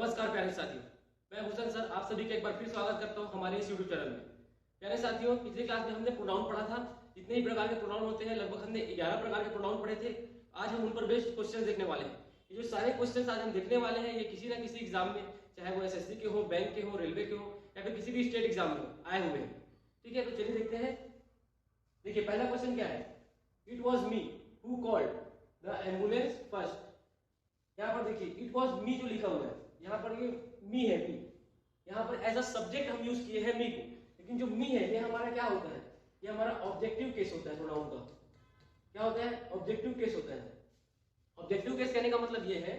नमस्कार प्यारे साथियों, मैं हुसैन सर आप सभी का एक बार फिर स्वागत करता हूं हमारे इस यूट्यूब चैनल में। प्यारे साथियों, पिछले क्लास में हमने प्रोनाउन पढ़ा था। जितने ही प्रकार के प्रोनाउन होते हैं लगभग हमने 11 प्रकार के प्रोनाउन पढ़े थे। आज हम उन पर बेस्ड क्वेश्चन देखने वाले हैं। ये जो सारे क्वेश्चन आज हम देखने वाले हैं ये किसी ना किसी एग्जाम में, चाहे वो एसएससी के हो, बैंक के हो, रेलवे के हो या फिर किसी भी स्टेट एग्जाम में आए हुए हैं। ठीक है, तो चलिए देखते हैं। देखिए पहला क्वेश्चन क्या है, it was me who called the ambulance first. यहाँ पर देखिए इट वॉज मी जो लिखा हुआ है, यहाँ पर ये मी है, मी। यहाँ पर एज अ सब्जेक्ट हम यूज किए हैं मी को, लेकिन जो मी है ये हमारा क्या होता है, ये हमारा ऑब्जेक्टिव केस होता है। प्रोनाउन का क्या होता है, ऑब्जेक्टिव केस होता है। ऑब्जेक्टिव केस कहने का मतलब ये है,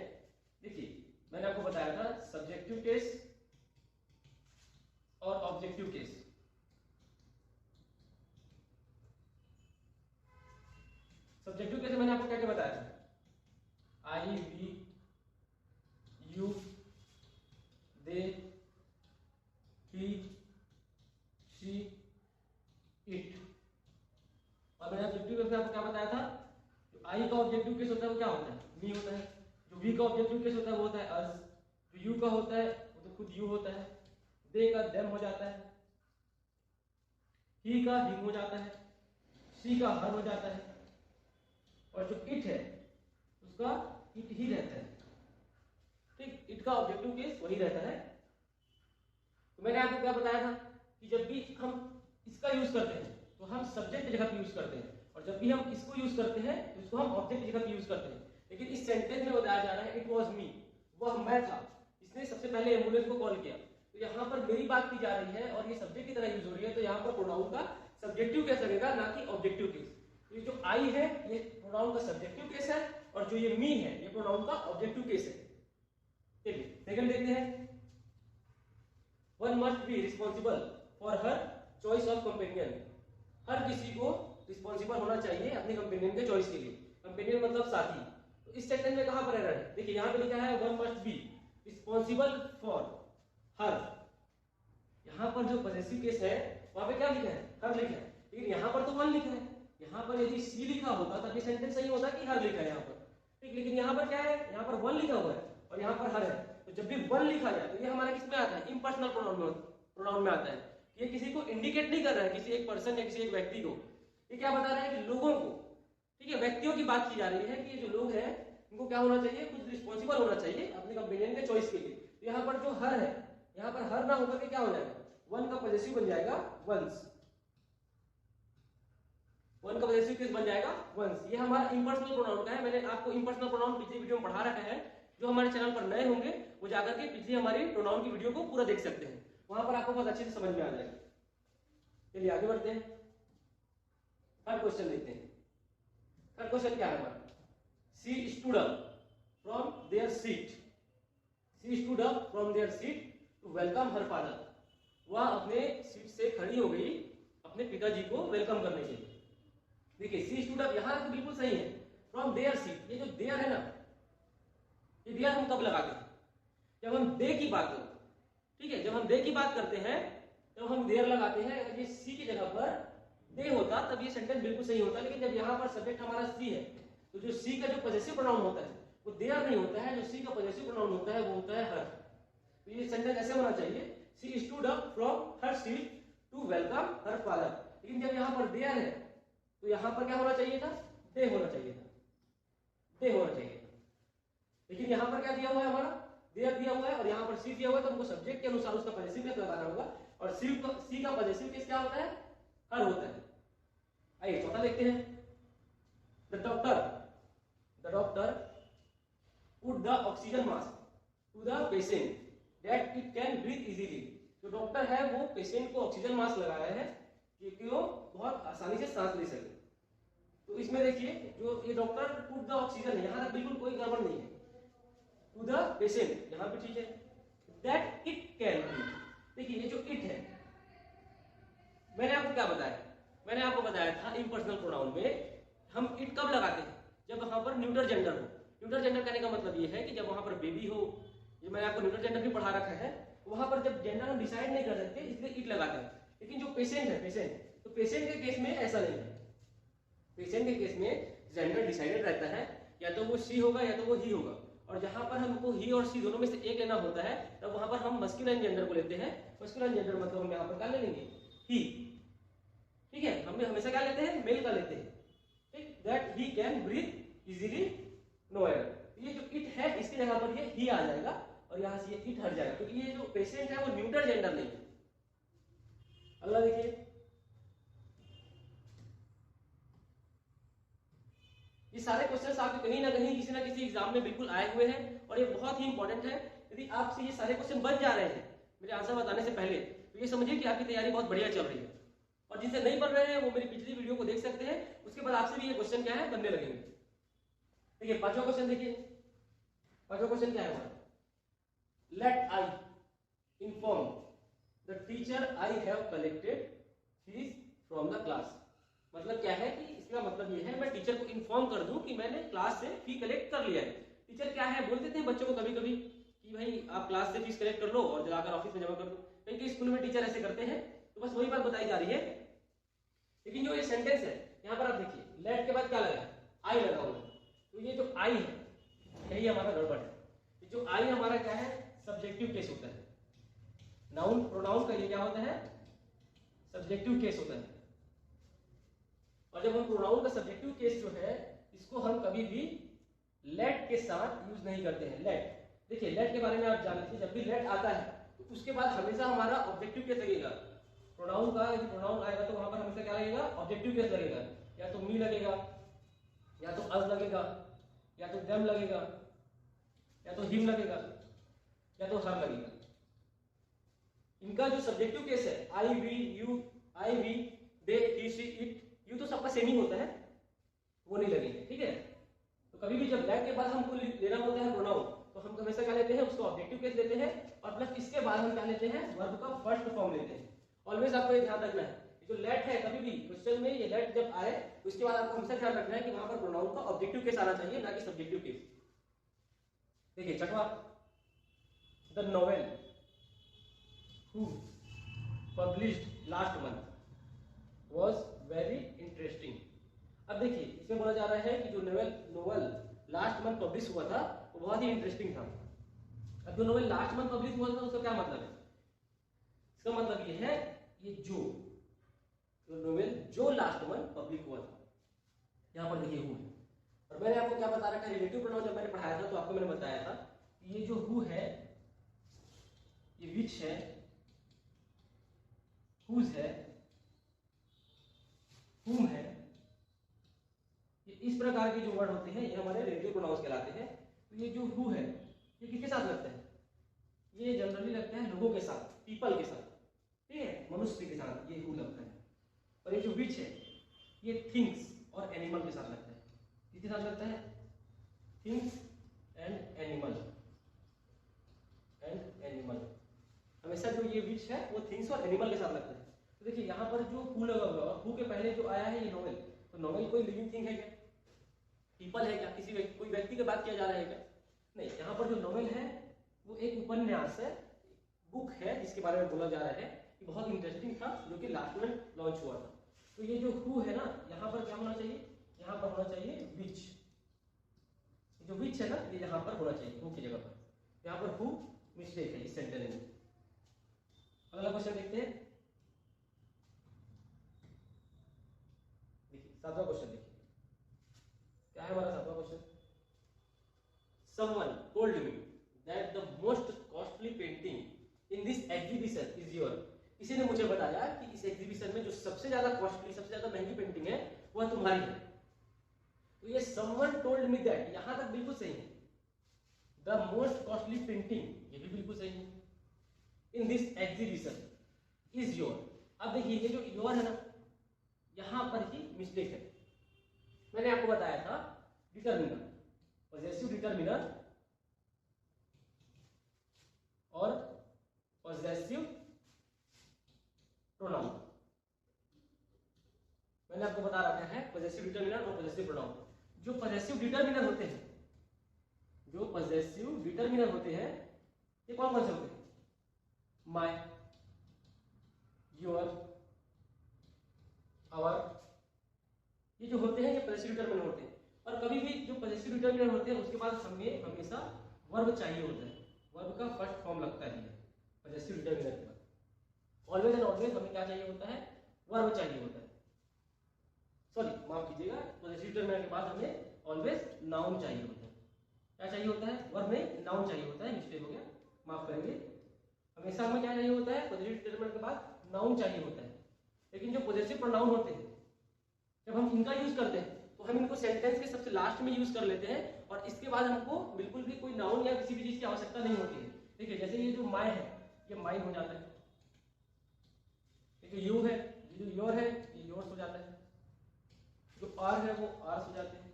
देखिए मैंने आपको बताया था सब्जेक्टिव केस और ऑब्जेक्टिव केस। सब्जेक्टिव केस मैंने आपको क्या क्या बताया था, I, we, you, they, he, she, it. और मैंने ऑब्जेक्टिव केस में आपको क्या बताया था, जो आई का ऑब्जेक्टिव केस होता है वो क्या होता है, मी होता है। जो वी का ऑब्जेक्टिव केस होता है वो होता है अस। जो यू का होता है वो तो खुद यू होता है। दे का देम हो जाता है। ही का हिम हो जाता है। शी का हर हो जाता है। और जो इट है उसका इट ही रहता है। ठीक, इट का ऑब्जेक्टिव केस वही रहता है। तो मैंने आपको क्या बताया था कि जब भी हम इसका यूज करते हैं तो हम सब्जेक्ट की जगह पे यूज करते हैं, और जब भी हम इसको यूज करते हैं तो इसको हम ऑब्जेक्ट की जगह पे यूज करते हैं। लेकिन इस सेंटेंस में बताया जा रहा है इट वॉज मी, वह मैं था, इसने सबसे पहले एम्बुलेंस को कॉल किया। तो यहाँ पर मेरी बात की जा रही है और ये सब्जेक्ट की तरह यूज हो रही है, तो यहाँ पर प्रोनाउन का सब्जेक्टिव केस लगेगा, ना कि ऑब्जेक्टिव केस। तो ये जो आई है ये प्रोनाउन का सब्जेक्टिव केस है, और जो ये मी है ये प्रोनाउन का ऑब्जेक्टिव केस है। चलिए सेकंड देखते हैं। One must be responsible for her choice of companion. हर किसी को रिस्पॉन्सिबल होना चाहिए अपने कंपेनियन के चॉइस के लिए। कंपेनियन मतलब साथी। तो इस सेंटेंस में कहां पर एरर है, देखिए यहां पे लिखा है one must be responsible for हर। यहां पर जो पॉजेसिव केस है वहां पे क्या लिखा है, हर लिखा है, लेकिन यहां पर तो वन लिखा है। यहां पर यदि सी लिखा होता तब ये सेंटेंस सही होता कि हर लिखा है यहां पर। ठीक, लेकिन यहां पर क्या है, यहां पर वन लिखा हुआ है और यहां पर हर है। तो जब भी वन लिखा जाए तो ये हमारा किस में आता है, इम्पर्सनल प्रोनाउन में आता है। ये किसी को इंडिकेट नहीं कर रहा है, किसी एक पर्सन या किसी एक व्यक्ति को। ये क्या बता रहा है कि लोगों को, ठीक है, व्यक्तियों की बात की जा रही है कि ये जो लोग हैं इनको क्या होना चाहिए, कुछ रिस्पॉन्सिबल होना चाहिए अपने कंपेनियन के चॉइस के लिए। तो यहाँ पर जो हर है, यहाँ पर हर ना होकर के क्या हो जाएगा, वन का पॉजेसिव बन जाएगा वंस। वन का पॉजेसिव केस बन जाएगा वंस। ये हमारा इम्पर्सनल प्रोनाउन का है। मैंने आपको इम्पर्सनल प्रोनाउन पिछली वीडियो में पढ़ा रखा है। जो हमारे चैनल पर नए होंगे वो जाकर के पिछली हमारी प्रोनाउन की वीडियो को पूरा देख सकते हैं, वहां पर आपको बहुत अच्छे से समझ में आ जाएगा। चलिए आगे बढ़ते हैं, थर्ड क्वेश्चन देखते हैं। थर्ड क्वेश्चन क्या है हमारा, she stood up from their seat. She stood up from their seat to welcome her father. वह अपने सीट से खड़ी हो गई अपने पिताजी को वेलकम करने के लिए। देखिए सी स्टूड अप यहां तो बिल्कुल सही है, फ्रॉम देयर सीट। ये जो देयर है ना, ये देयर हम कब लगाते हैं, जब हम दे की बात करते हैं। ठीक है, जब हम दे की बात करते हैं तब हम देयर लगाते हैं। अगर ये सी की जगह पर दे होता तब ये सेंटेंस बिल्कुल सही होता, लेकिन जब यहाँ पर सब्जेक्ट हमारा सी है तो जो सी का जो पॉजेसिव प्रोनाउन होता है वो देयर नहीं होता है। जो सी का पॉजेसिव प्रोनाउन होता है वो होता है हर। तो ये सेंटेंस ऐसे होना चाहिए, she stood up from her seat to welcome her father. लेकिन जब यहाँ पर देयर है तो यहां पर क्या होना चाहिए था, दे होना चाहिए था, दे होना चाहिए था। लेकिन यहां पर क्या दिया हुआ है, हमारा देयर दिया हुआ है, और यहां पर सी दिया हुआ है, तो हमको सब्जेक्ट के अनुसार उसका पॉजेसिव केस लगाना होगा। और सी का पॉजेसिव केस क्या होता है, हर होता है। आइए चौथा देखते हैं। The doctor put the oxygen mask to the patient that it can breathe easily. जो डॉक्टर है वो पेशेंट को ऑक्सीजन मास्क लगाया है कि वो बहुत आसानी से सांस ले सके। तो इसमें देखिए जो ये डॉक्टर पुट द ऑक्सीजन है, यहां तक बिल्कुल कोई गड़बड़ नहीं है। टू द पेशेंट यहां पे ठीक है, दैट इट कैन ब्रीथ। देखिए ये जो इट है, मैंने आपको क्या बताया, मैंने आपको बताया था इम्पर्सनल प्रोनाउन में हम इट कब लगाते हैं, जब वहां पर न्यूटर जेंडर हो। न्यूटर जेंडर कहने का मतलब ये है कि जब वहां पर बेबी हो, ये मैंने आपको न्यूटर जेंडर भी पढ़ा रखा है, वहां पर जब जेंडर हम डिसाइड नहीं कर सकते इसलिए इट लगाते हैं। लेकिन जो पेशेंट है, पेशेंट, तो पेशेंट के केस में ऐसा नहीं है। पेशेंट के केस में जेंडर डिसाइडेड रहता है, या तो वो शी होगा या तो वो ही होगा। और जहां पर हमको ही और सी दोनों में से एक लेना होता है तब वहां पर हम मस्कुलाइन जेंडर को लेते हैं। मस्कुलाइन जेंडर मतलब हम यहाँ पर क्या ले लेंगे, ही। ठीक है, हम हमेशा क्या लेते हैं, मेल का लेते हैं। ठीक, that he can breathe easily no air. ये जो इट है इसकी जगह पर ये ही आ जाएगा और यहाँ से ये इट हट जाएगा, क्योंकि ये जो पेशेंट है वो न्यूट्रल जेंडर नहीं है। अगला देखिए, ये सारे क्वेश्चंस आपके कहीं ना कहीं किसी ना किसी एग्जाम में बिल्कुल आए हुए हैं और ये बहुत ही इंपॉर्टेंट है। यदि आपसे ये सारे क्वेश्चन बन जा रहे हैं मेरे आंसर बताने से पहले, तो ये समझिए कि आपकी तैयारी बहुत बढ़िया चल रही है। और जिनसे नहीं पढ़ रहे हैं वो मेरी पिछली वीडियो को देख सकते हैं, उसके बाद आपसे भी ये क्वेश्चन क्या है बनने लगेंगे। देखिए पांचवा क्वेश्चन, देखिए पांचवा क्वेश्चन क्या है हमारा, let I inform the teacher I have collected fees from the class. मतलब क्या है कि इसका मतलब ये है मैं टीचर को इन्फॉर्म कर दूं कि मैंने क्लास से फी कलेक्ट कर लिया है। टीचर क्या है बोल देते हैं बच्चों को कभी कभी कि भाई आप क्लास से फीस कलेक्ट कर लो और जाकर ऑफिस में जमा कर दो, कहीं कहीं स्कूल में टीचर ऐसे करते हैं। तो बस वही बात बताई जा रही है। लेकिन जो ये सेंटेंस है यहाँ पर आप देखिए, लेट के बाद क्या लगा, आई लगा हुआ है। तो ये जो आई है यही हमारा गड़बड़ है। ये जो आई हमारा क्या है, सब्जेक्टिव केस होता है। नाउन प्रोनाउन का ये क्या होता है, सब्जेक्टिव केस होता है। और जब हम प्रोनाउन का सब्जेक्टिव केस जो है इसको हम कभी भी लेट के साथ यूज नहीं करते हैं। लेट, देखिए लेट के बारे में आप जानते हैं, जब भी लेट आता है तो उसके बाद हमेशा हमारा ऑब्जेक्टिव केस लगेगा। प्रोनाउन का यदि प्रोनाउन आएगा तो वहां पर हमेशा क्या लगेगा, ऑब्जेक्टिव केस लगेगा। या तो मी लगेगा, या तो अस लगेगा, या तो देम लगेगा, या तो हिम लगेगा, या तो हर लगेगा। इनका जो सब्जेक्टिव केस है I we you, I we they he she it, you तो सबका सेम ही होता है, वो नहीं लगेंगे। ठीक है, तो कभी भी जब लेट के बाद हमको लेना होता है प्रोनाउन तो हम हमेशा क्या लेते हैं, उसको ऑब्जेक्टिव केस लेते हैं और प्लस इसके बाद हम क्या लेते हैं, वर्ब का फर्स्ट फॉर्म लेते हैं। ऑलवेज आपको ये ध्यान रखना है, जो लेट है कभी भी क्वेश्चन में ये लेट जब आए उसके बाद आपको हमेशा ध्यान रखना है कि वहां पर प्रोनाउन का ऑब्जेक्टिव केस आना चाहिए, ना कि सब्जेक्टिव केस। देखिए छठवां, the novel who published last month was very interesting. अब देखिए इसमें बोला जा रहा है कि जो नोवेल लास्ट मंथ पब्लिश हुआ था वो बहुत ही इंटरेस्टिंग था। अब जो नोवेल लास्ट मंथ पब्लिश हुआ था उसका क्या मतलब है, इसका मतलब ये है ये जो नोवेल जो लास्ट मंथ पब्लिश हुआ था, यहाँ पर देखिए हु है। और मैंने आपको क्या बता रखा है, रिलेटिव प्रोनाउन जब मैंने पढ़ाया था तो आपको मैंने बताया था कि ये जो हु है ये विच है, हुज है, whom है, ये इस प्रकार के जो वर्ड होते हैं ये हमारे रिलेटिव प्रोनाउंस कहलाते हैं। तो ये जो हु है ये किसके साथ लगता है, ये जनरली लगता है लोगों के साथ, पीपल के साथ, ठीक है, मनुष्य के साथ ये हु लगता है। और ये जो विच है ये थिंग्स और एनिमल के साथ लगता है। किसके साथ लगता है, थिंग्स एंड एनिमल, हमेशा जो ये विच है वो थिंग्स और एनिमल के साथ लगता है। तो देखिए यहाँ पर जो हु लगा हुआ है, हु के पहले जो आया है ये नोवेल, तो नोवेल कोई लिविंग थिंग है क्या, पीपल है क्या, किसी कोई व्यक्ति की बात किया जा रहा है क्या, नहीं। यहाँ पर जो नोवेल है वो एक उपन्यास है, बुक है, जिसके बारे में बोला जा रहा है कि बहुत इंटरेस्टिंग था, जो कि लास्ट में लॉन्च हुआ था। तो ये जो हु है ना यहाँ पर क्या होना चाहिए, यहाँ पर होना चाहिए विच। जो विच है ना ये यहाँ पर होना चाहिए हु की जगह पर, यहाँ पर हु मिस्टेक है इस सेंटेंस में। अगला क्वेश्चन देखते हैं, देखिए सातवां क्वेश्चन, देखिए क्या है हमारा सातवां question, someone told me that the most costly painting in this exhibition is your। किसी ने मुझे बताया कि इस एग्जीबिशन में जो सबसे ज्यादा कॉस्टली, सबसे ज्यादा महंगी पेंटिंग है वह तुम्हारी है। तो ये someone told me that यहां तक बिल्कुल सही है, the most costly painting ये भी बिल्कुल सही है, in this exhibition is your। अब देखिए ये जो your है ना यहां पर ही मिस्टेक है। मैंने आपको बताया था डिटरमिनर, पॉजेसिव डिटरमिनर और पॉजेसिव प्रोनाउन। मैंने आपको बता रखा है पॉजेसिव डिटरमिनर और पॉजेसिव प्रोनाउन। जो पॉजेसिव डिटरमिनर होते हैं, जो पॉजेसिव डिटरमिनर होते हैं ये कौन कौन से होते हैं, माय, योर, आवर, ये जो होते हैं ये पॉजेसिव डिटरमिनर होते हैं। और कभी भी जो पॉजेसिव डिटरमिनर होते हैं उसके बाद हमें हमेशा वर्ब चाहिए होता है, वर्ब का फर्स्ट फॉर्म लगता है पॉजेसिव डिटरमिनर के बाद। ऑलवेज एंड ऑलवेज हमें क्या चाहिए होता है, वर्ब चाहिए होता है, सॉरी माफ कीजिएगा, पॉजेसिव डिटरमिनर के बाद हमें ऑलवेज नाउन चाहिए होता है। क्या चाहिए होता है, वर्ब में नाउन चाहिए होता है, मिस्टेक हो गया, माफ करेंगे। हमेशा हमें क्या चाहिए होता है, पॉजिटिव डिटरमिनर के बाद नाउन चाहिए होता है। लेकिन जो पॉजिटिव प्रोनाउन होते हैं जब हम इनका यूज करते हैं तो हम इनको सेंटेंस के सबसे लास्ट में यूज कर लेते हैं और इसके बाद हमको बिल्कुल भी कोई नाउन या किसी भी चीज की आवश्यकता नहीं होती है। देखिए जैसे ये जो माय है ये माइन हो जाता है, ये जो यू है, ये जो योर है ये योर्स हो जाता है, जो आर है वो आर्स हो जाते हैं।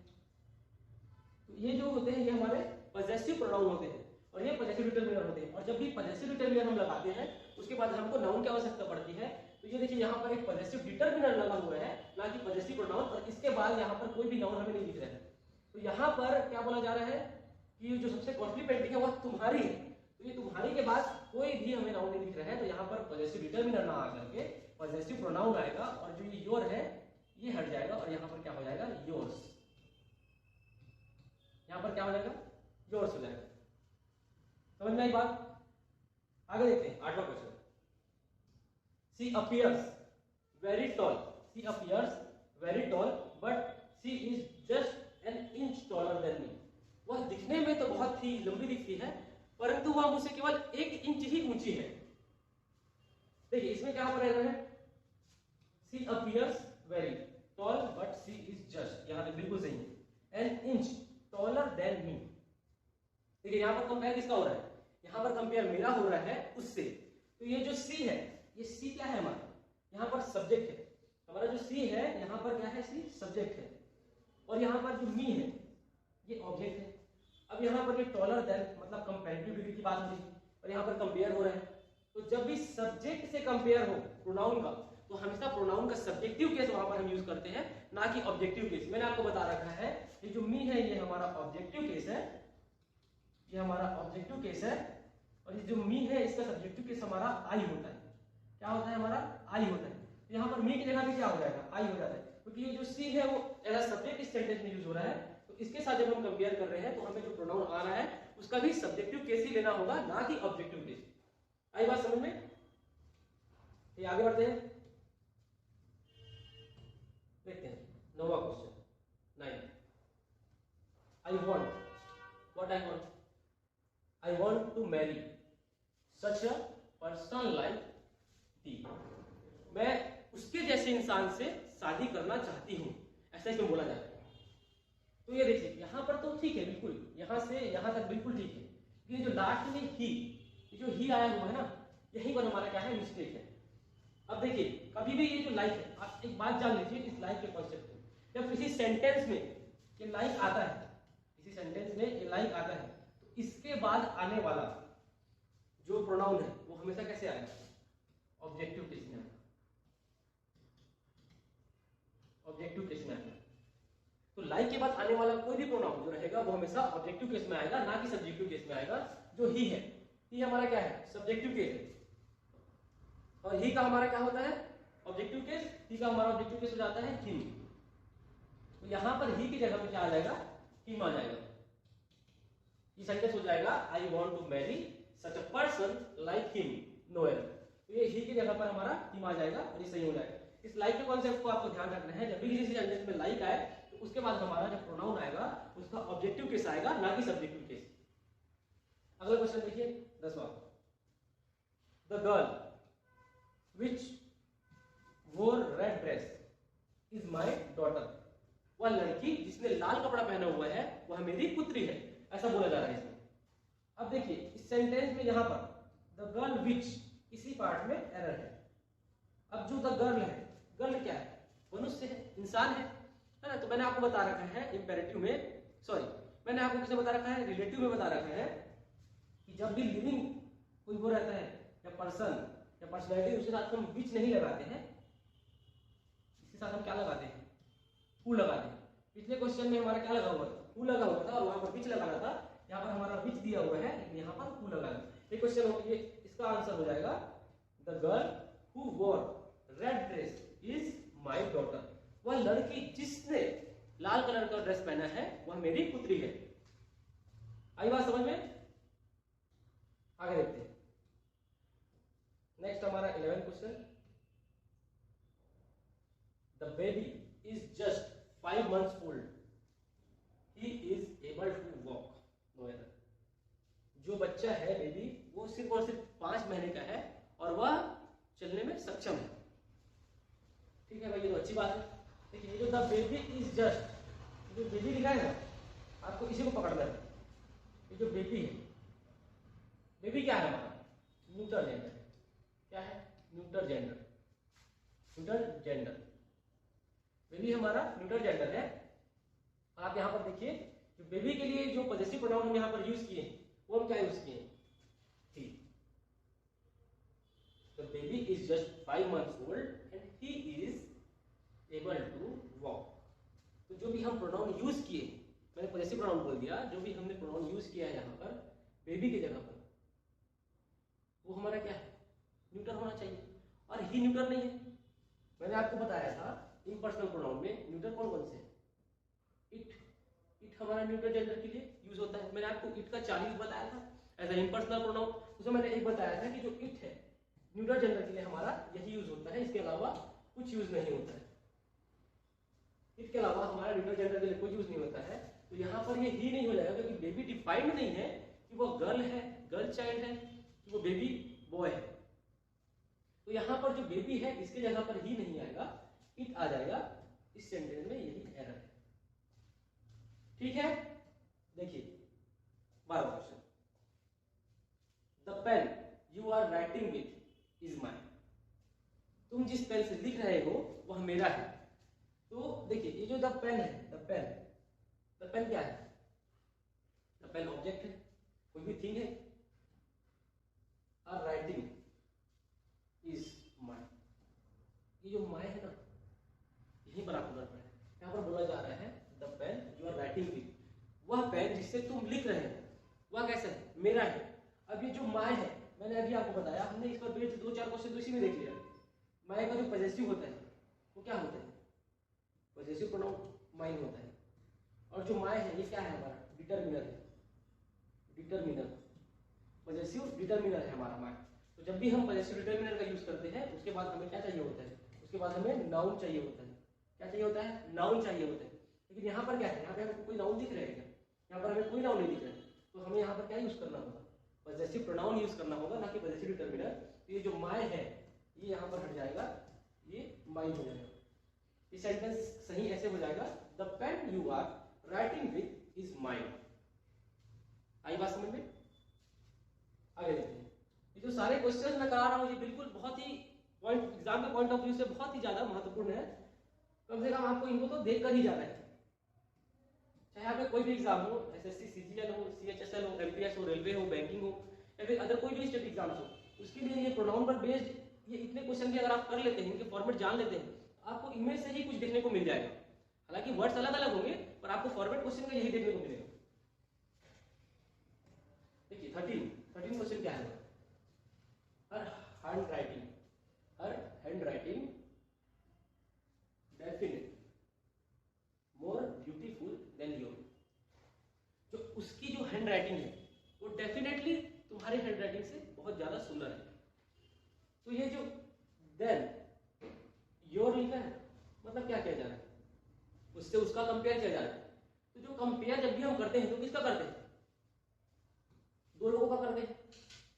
तो ये जो होते हैं ये हमारे पॉजेसिव प्रोनाउन होते हैं और ये पॉजेसिव डिटरमिनर होते हैं। और जब भी पॉजेसिव डिटरमिनर हम लगाते हैं उसके बाद हमको नाउन की आवश्यकता पड़ती है। तो ये देखिए यहाँ पर एक पॉजेसिव डिटरमिनर लगा हुआ है, ना कि पॉजेसिव प्रोनाउन, और इसके बाद यहाँ पर कोई भी नाउन हमें नहीं दिख रहा है। तो यहाँ पर क्या बोला जा रहा है कि जो सबसे कॉस्टली पेंटिंग है वह तुम्हारी है। तो ये तुम्हारी के बाद कोई भी हमें नाउन नहीं दिख रहा है, तो यहाँ पर पॉजेसिव डिटरमिनर ना आकर के पॉजेसिव प्रोनाउन आएगा और जो ये योर है ये हट जाएगा और यहाँ पर क्या हो जाएगा, योर्स। यहाँ पर क्या हो जाएगा, योर्स हो जाएगा। समझ में आई बात? आगे देखते हैं 8वां question. She appears very tall, she appears very tall but she is just an inch taller than me. वह दिखने में तो बहुत ही लंबी दिखती है परंतु वह मुझसे केवल 1 इंच ही ऊंची है। देखिए इसमें क्या हो रहा है, she appears very tall but she is just, यहां पे बिल्कुल सही है, an inch taller than me. देखिए यहां पर कंपेयर किसका हो रहा है, यहां पर कंपेयर मेरा हो रहा है उससे। तो ये जो सी है, ये सी क्या है हमारा, यहां पर सब्जेक्ट है। हमारा जो सी है यहां पर क्या है, सी सब्जेक्ट है और यहां पर जो मी है ये ऑब्जेक्ट है। अब यहां पर ये टॉलर देन मतलब कंपैरेटिव डिग्री की बात हो रही है और यहां पर कंपेयर हो रहा है। तो जब भी सब्जेक्ट से कंपेयर हो प्रोनाउन का तो हमेशा प्रोनाउन का सब्जेक्टिव केस वहां पर हम यूज करते हैं, ना कि ऑब्जेक्टिव केस। मैंने आपको बता रखा है ये जो मी है ये हमारा ऑब्जेक्टिव केस है, ये हमारा ऑब्जेक्टिव केस है और ये जो मी है इसका सब्जेक्टिव केस हमारा आई होता है। क्या होता है, हमारा आई होता है। तो यहाँ पर मी की जगह पे क्या हो जाएगा, आई हो जाता है, क्योंकि ये जो सी है वो एज सब्जेक्ट इस सेंटेंस में यूज हो रहा है। तो इसके साथ जब हम कंपेयर कर रहे हैं तो हमें जो प्रोनाउन आ रहा है उसका भी सब्जेक्टिव केस ही लेना होगा, ना कि ऑब्जेक्टिव केस। आई बात समझ में? ये आगे बढ़ते हैं, देखते हैं 9वां question 9। I want, what I want, I want to marry such a person like thee. मैं उसके जैसे इंसान से शादी करना चाहती हूं, ऐसा इसमें बोला जा रहा है। तो ये देखिए यहां पर तो ठीक है, बिल्कुल यहां से यहां तक बिल्कुल ठीक है। ये जो लास्ट में ही, ये जो ही आया हुआ है ना, यहीं पर हमारा क्या है, मिस्टेक है। अब देखिए कभी भी ये जो लाइक है, आप एक बात जान लीजिए इस लाइक के कॉन्सेप्ट को। जब किसी सेंटेंस में ये लाइक आता है, किसी सेंटेंस में ये लाइक आता है तो इसके बाद आने वाला जो प्रोनाउन है वो हमेशा कैसे आएगा, ऑब्जेक्टिव केस में आएगा, ऑब्जेक्टिव केस में आएगा। तो लाइक के बाद आने वाला कोई भी प्रोनाउन जो रहेगा वो हमेशा ऑब्जेक्टिव केस में आएगा, ना कि सब्जेक्टिव केस में आएगा। जो ही है, ही हमारा क्या है, सब्जेक्टिव केस है और ही का हमारा क्या होता है, ऑब्जेक्टिव केस। ही का हमारा ऑब्जेक्टिव केस हो जाता है हिम। तो यहां पर ही की जगह पे क्या आ जाएगा, हिम आ जाएगा। ये सेंटेंस हो जाएगा I want to marry such a person like him Noel. तो ये ही की जगह पर हमारा हिम आ जाएगा और ये सही हो जाएगा। इस लाइक के कॉन्सेप्ट को आपको ध्यान रखना है, जब भी किसी सेंटेंस में लाइक आए तो उसके बाद हमारा जो प्रोनाउन आएगा उसका ऑब्जेक्टिव केस आएगा, ना कि सब्जेक्टिव केस। अगला क्वेश्चन देखिए 10वां। The girl which wore red dress is my daughter। वह लड़की जिसने लाल कपड़ा पहना हुआ है वह मेरी पुत्री है, ऐसा बोला जा रहा है इसमें। अब देखिए इस सेंटेंस में यहां पर द गर्ल विच, इसी पार्ट में एरर है। अब जो द गर्ल है, गर्ल क्या है, मनुष्य है, इंसान है ना। तो मैंने आपको बता रखा है इंपेरेटिव में, सॉरी मैंने आपको किसे बता रखा है, रिलेटिव में बता रखा है कि जब भी लिविंग कोई वो रहता है या पर्सन या पर्सनैलिटी, उसके साथ हम विच नहीं लगाते हैं, इसके साथ हम क्या लगाते हैं, हु लगाते हैं। पिछले क्वेश्चन में हमारा क्या लगा हुआ था, हु लगा हुआ था और वहां पर विच लगाना था। यहाँ पर हमारा विच दिया हुआ है लेकिन यहाँ पर हु लगाना। ये क्वेश्चन हो, ये इसका आंसर हो जाएगा द गर्ल हु वोर red dress is my daughter. वह लड़की जिसने लाल कलर का ड्रेस पहना है वह मेरी पुत्री है। आई बात समझ में? आगे देखते हैं। नेक्स्ट हमारा 11 question, the baby is just 5 months old, he is able to walk, no error। जो बच्चा है बेबी वो सिर्फ और सिर्फ 5 महीने का है और वह चलने में सक्षम है। ठीक है भाई, ये तो अच्छी बात है। देखिए ये जो द बेबी इज जस्ट, जो बेबी लिखा है ना, आपको इसी को पकड़ना है। ये जो बेबी है, बेबी क्या है हमारा? Neuter gender. क्या है? Neuter gender. Neuter gender baby हमारा न्यूटर जेंडर है। आप यहाँ पर देखिए, जो बेबी के लिए जो पॉजेसिव प्रोनाउन हम यहाँ पर यूज किए वो हम क्या यूज किए? He. The baby is just 5 months old and he is able to walk. तो जो भी हम प्रोनाउन यूज किए, मैंने पॉजेसिव प्रोनाउन बोल दिया, जो भी हमने प्रोनाउन यूज किया है यहाँ पर बेबी की जगह पर, वो हमारा क्या है? न्यूटर होना चाहिए। और ही न्यूटर नहीं है। मैंने आपको बताया था इम्पर्सनल प्रोनाउन में न्यूटर कौन कौन से है? इट। इट हमारा न्यूटर जेंडर के लिए यूज होता है। मैंने आपको इट का 40 बताया था एज ए इम्पर्सनल प्रोनाउन। उसमें मैंने एक बताया था कि जो इट है न्यूटर जेंडर के लिए हमारा यही यूज होता है, इसके अलावा कुछ यूज नहीं होता है। इट के अलावा हमारा न्यूटर जेंडर के लिए कोई यूज नहीं होता है। तो यहाँ पर ये ही नहीं हो जाएगा क्योंकि बेबी डिफाइंड नहीं है कि वो गर्ल है, गर्ल चाइल्ड है, कि वो बेबी बॉय है। तो यहाँ पर जो बेबी है इसके जगह पर ही नहीं आएगा, इट आ जाएगा। इस सेंटेंस में यही एरर है। ठीक है, देखिए 12वां question, the pen you are writing with is mine. तुम जिस पेन से लिख रहे हो वह मेरा है। तो देखिए ये जो द पेन है, द पेन क्या है? द पेन ऑब्जेक्ट है, कोई भी थिंग है। आर राइटिंग इज माइन, ये जो माई है ना, यहीं पर आपको गड़बड़ है। यहाँ पर बोला जा रहा है the pen you are writing with, वह पेन जिससे तुम लिख रहे हो वह कैसा है? मेरा है। अब ये जो माय है, मैंने अभी आपको बताया, हमने इस पर बेस्ड 2-4 क्वेश्चन तो इसी में देख लिया। माय का जो पॉजेसिव होता है वो क्या होता है? पॉजेसिव प्रोनाउन माइन होता है। और जो माय है ये क्या है? हमारा डिटरमिनर है। डिटरमिनर, पॉजेसिव डिटरमिनर है हमारा माय। तो जब भी हम पॉजेसिव डिटरमिनर का यूज करते हैं उसके बाद हमें क्या चाहिए होता है? उसके बाद हमें नाउन चाहिए होता है। क्या चाहिए होता है? नाउन चाहिए होता है। लेकिन यहाँ पर क्या है? यहाँ पे हमें कोई नाउन दिख रहा है क्या? यहाँ पर हमें कोई नाउन नहीं दिख रहा है। तो हमें यहाँ पर क्या यूज करना होगा? पॉजेसिव प्रोनाउन यूज करना होगा, ना कि पॉजेसिव डिटरमिनर। तो ये जो माय है ये यहाँ पर हट जाएगा, ये माइन हो जाएगा। ये सेंटेंस सही ऐसे हो जाएगा, the pen you are writing with is mine. आई बात समझ में? आगे देखते हैं। ये जो सारे क्वेश्चन मैं करा रहा हूँ ये बिल्कुल बहुत ही पॉइंट, एग्जाम के पॉइंट ऑफ व्यू से बहुत ही ज्यादा महत्वपूर्ण है। कम से कम आपको इनको तो देख कर ही जाना है। चाहे आपका कोई भी एग्जाम हो, एसएससी, सीजीएल हो, सीएचएसएल हो, एमपीएस हो, रेलवे हो, बैंकिंग हो, या फिर अदर कोई भी स्टेट एग्जाम्स हो, उसके लिए ये प्रोनाउन पर बेस्ड ये इतने क्वेश्चन भी अगर आप कर लेते हैं, इनके फॉर्मेट जान लेते हैं, आपको इनमें से ही कुछ देखने को मिल जाएगा। हालांकि वर्ड्स अलग अलग होंगे पर आपको फॉर्मेट क्वेश्चन का यही देखने को मिलेगा। देखिए 13 क्वेश्चन क्या है? Her hand writing definite more beautiful then your. जो उसकी जो हैंड राइटिंग है वो डेफिनेटली तुम्हारी हैंड राइटिंग से बहुत ज्यादा सुंदर है। तो ये जो देन योर लिखा है मतलब क्या किया जा रहा है? उससे उसका कंपेयर किया जा रहा है। तो जो कंपेयर जब भी हम करते हैं तो किसका करते हैं? दो लोगों का करते हैं।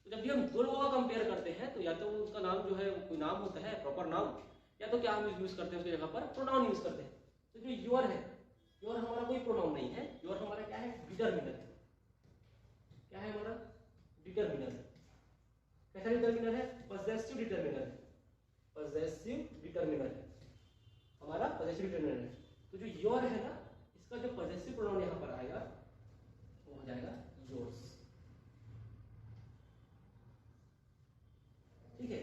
तो जब भी हम दो लोगों का कंपेयर करते हैं तो या तो उसका नाम जो है कोई नाम होता है प्रॉपर नाम, या तो क्या हम यूज करते हैं उसकी जगह पर प्रोनाउन यूज करते हैं। तो जो योर है, योर हमारा कोई प्रोनाउन नहीं है, योर हमारा क्या है? डिटरमिनर है। क्या है हमारा? डिटरमिनर है। कैसा डिटरमिनर है? पॉजेसिव डिटरमिनर है। पॉजेसिव डिटरमिनर है हमारा, पॉजेसिव डिटरमिनर है। तो जो योर है ना, इसका जो पॉजेसिव प्रोनाउन यहाँ पर आएगा वो हो जाएगा योर्स। ठीक है,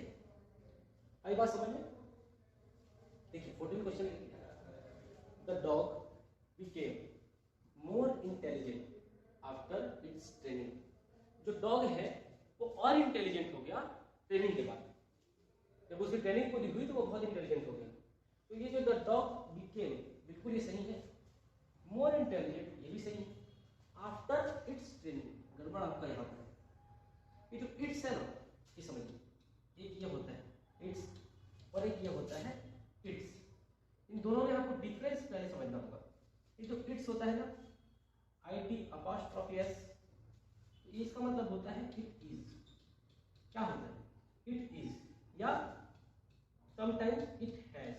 आई बात समझ में? देखिए 14 question, the dog became more intelligent after its training. जो डॉग है वो और इंटेलिजेंट हो गया ट्रेनिंग के बाद। जब उसकी ट्रेनिंग पूरी हुई तो वो बहुत इंटेलिजेंट हो गया। तो ये जो द डॉग बिकेम, बिल्कुल ये सही है। मोर इंटेलिजेंट, ये भी सही है। आफ्टर इट्स ट्रेनिंग, गड़बड़ आपका यहाँ पर। ये जो इट्स है ना, ये समझिए, एक ये होता है इट्स और एक ये होता है इट्स। इन दोनों में आपको डिफरेंस पहले समझना होगा। ये जो इट्स होता है ना, IT' S, तो इसका मतलब होता है इट इज। क्या होता है? इट इज, या समटाइम्स इट हैज।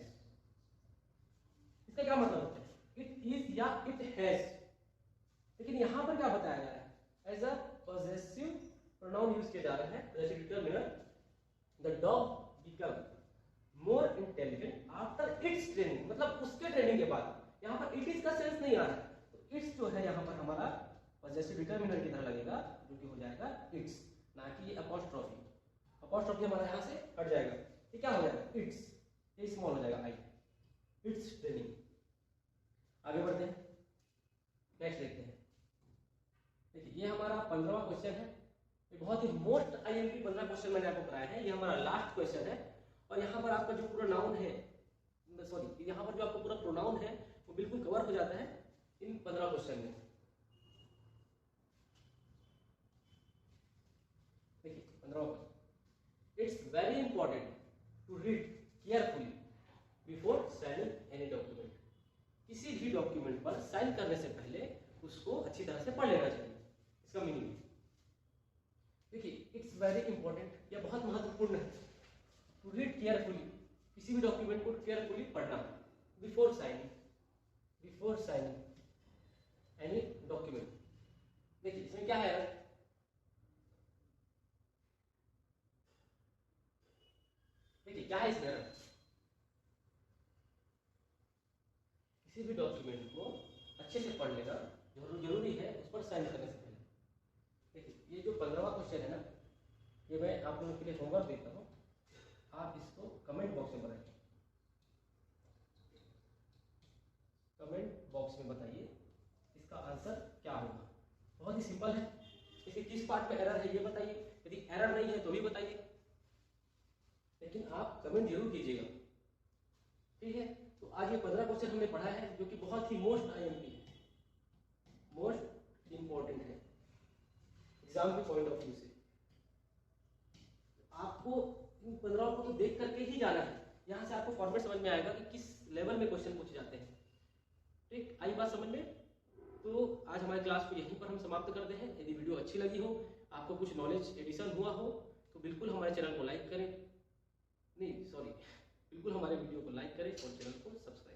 इसका क्या मतलब होता है? इट इज या इट हैज। लेकिन यहां पर क्या बताया जा रहा है? As a possessive pronoun use किया जा रहा है, possessive determiner. The dog become more intelligent after its training, मतलब उसके ट्रेनिंग के बाद। यहाँ पर इट इज का सेंस नहीं आ रहा है, तो इट्स जो है यहाँ पर हमारा पॉजेसिव डिटरमिनर की तरह लगेगा, जो कि हो जाएगा इट्स, ना कि ये अपॉस्ट्रोफी। अपॉस्ट्रोफी हमारा यहाँ से हट जाएगा, ये क्या हो जाएगा? इट्स, ये स्मॉल हो जाएगा आई, इट्स ट्रेनिंग। आगे बढ़ते हैं, नेक्स्ट देखते हैं। देखिए ये हमारा 15वां क्वेश्चन है। ये बहुत ही मोस्ट आईएमपी 15 क्वेश्चन मैंने आपको कराया है। ये हमारा लास्ट क्वेश्चन है, और यहाँ पर आपका जो पूरा नाउन है, सॉरी, यहाँ पर जो आपका पूरा प्रोनाउन है वो बिल्कुल कवर हो जाता है इन 15 क्वेश्चन में। देखिए 15वां question, it's very important to read carefully before signing any document. किसी भी डॉक्यूमेंट पर साइन करने से पहले उसको अच्छी तरह से पढ़ लेना चाहिए। इसका मीनिंग देखिए, इट्स वेरी इंपॉर्टेंट, यह बहुत महत्वपूर्ण है। टू रीड केयरफुली, किसी भी डॉक्यूमेंट को केयरफुली पढ़ना। Before signing any document. देखिए इसमें क्या है, देखिए क्या है इसमें, किसी भी डॉक्यूमेंट को अच्छे से पढ़ लेना जरूरी है उस पर साइन करने से पहले। देखिए ये जो 15वां क्वेश्चन है ना, ये मैं आप लोगों के लिए होमवर्क देता हूँ, आप इसको कमेंट बॉक्स में बताइए। कमेंट बॉक्स में बताइए इसका आंसर क्या होगा। बहुत ही सिंपल है। इसके किस पार्ट में एरर है ये बताइए, यदि एरर नहीं है तो भी बताइए, लेकिन आप कमेंट जरूर कीजिएगा, ठीक है। तो आज ये 15 क्वेश्चन हमने पढ़ा है, जो कि बहुत ही मोस्ट आईएमपी है, मोस्ट इंपॉर्टेंट है एग्जाम के पॉइंट ऑफ व्यू से। आपको इन 15 को तो देख करके ही जाना है, यहाँ से आपको फॉर्मेट समझ में आएगा कि किस लेवल में क्वेश्चन पूछे जाते हैं। ठीक, आई बात समझ में? तो आज हमारी क्लास को यहीं पर हम समाप्त करते हैं। यदि वीडियो अच्छी लगी हो, आपको कुछ नॉलेज एडिशन हुआ हो, तो बिल्कुल हमारे चैनल को लाइक करें, नहीं सॉरी, बिल्कुल हमारे वीडियो को लाइक करें और चैनल को सब्सक्राइब